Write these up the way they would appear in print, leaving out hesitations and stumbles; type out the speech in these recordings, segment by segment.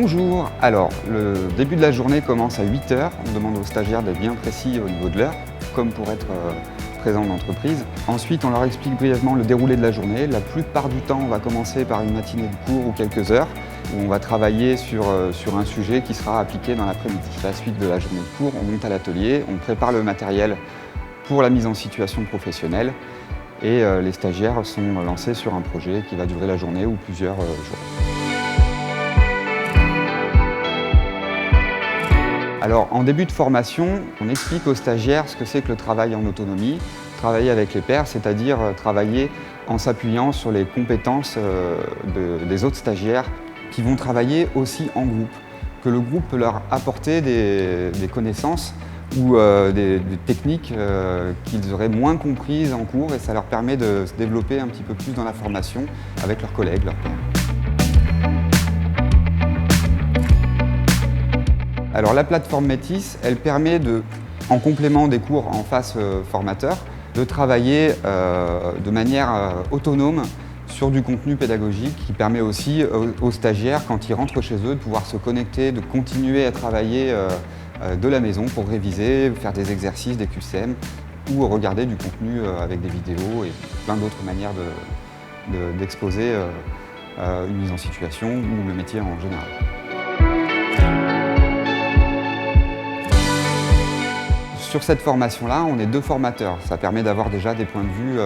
Bonjour, alors le début de la journée commence à 8 h. On demande aux stagiaires d'être bien précis au niveau de l'heure, comme pour être présent en entreprise. Ensuite, on leur explique brièvement le déroulé de la journée. La plupart du temps, on va commencer par une matinée de cours ou quelques heures, où on va travailler sur un sujet qui sera appliqué dans l'après-midi. La suite de la journée de cours, on monte à l'atelier, on prépare le matériel pour la mise en situation professionnelle et les stagiaires sont lancés sur un projet qui va durer la journée ou plusieurs jours. Alors, en début de formation, on explique aux stagiaires ce que c'est que le travail en autonomie, travailler avec les pairs, c'est-à-dire travailler en s'appuyant sur les compétences des autres stagiaires qui vont travailler aussi en groupe, que le groupe peut leur apporter des connaissances ou des techniques qu'ils auraient moins comprises en cours et ça leur permet de se développer un petit peu plus dans la formation avec leurs collègues, leurs pairs. Alors la plateforme Métis, elle permet en complément des cours en face formateur, de travailler de manière autonome sur du contenu pédagogique qui permet aussi aux stagiaires, quand ils rentrent chez eux, de pouvoir se connecter, de continuer à travailler de la maison pour réviser, faire des exercices, des QCM ou regarder du contenu avec des vidéos et plein d'autres manières d'exposer une mise en situation ou le métier en général. Sur cette formation-là, on est deux formateurs. Ça permet d'avoir déjà des points de vue,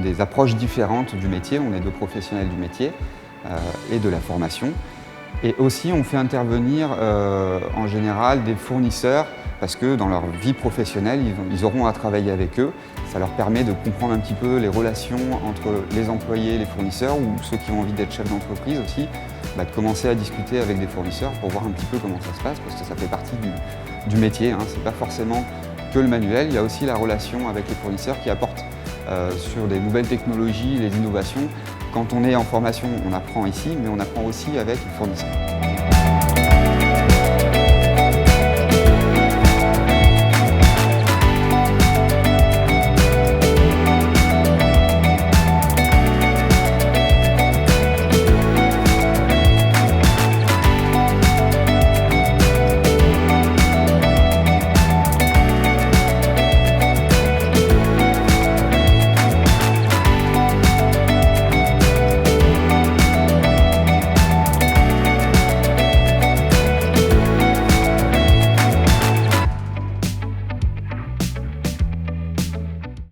des approches différentes du métier. On est deux professionnels du métier et de la formation. Et aussi, on fait intervenir en général des fournisseurs parce que dans leur vie professionnelle, ils auront à travailler avec eux. Ça leur permet de comprendre un petit peu les relations entre les employés et les fournisseurs ou ceux qui ont envie d'être chefs d'entreprise aussi, de commencer à discuter avec des fournisseurs pour voir un petit peu comment ça se passe parce que ça fait partie du métier. Hein. C'est pas forcément que le manuel, il y a aussi la relation avec les fournisseurs qui apportent sur des nouvelles technologies, les innovations. Quand on est en formation, on apprend ici, mais on apprend aussi avec les fournisseurs.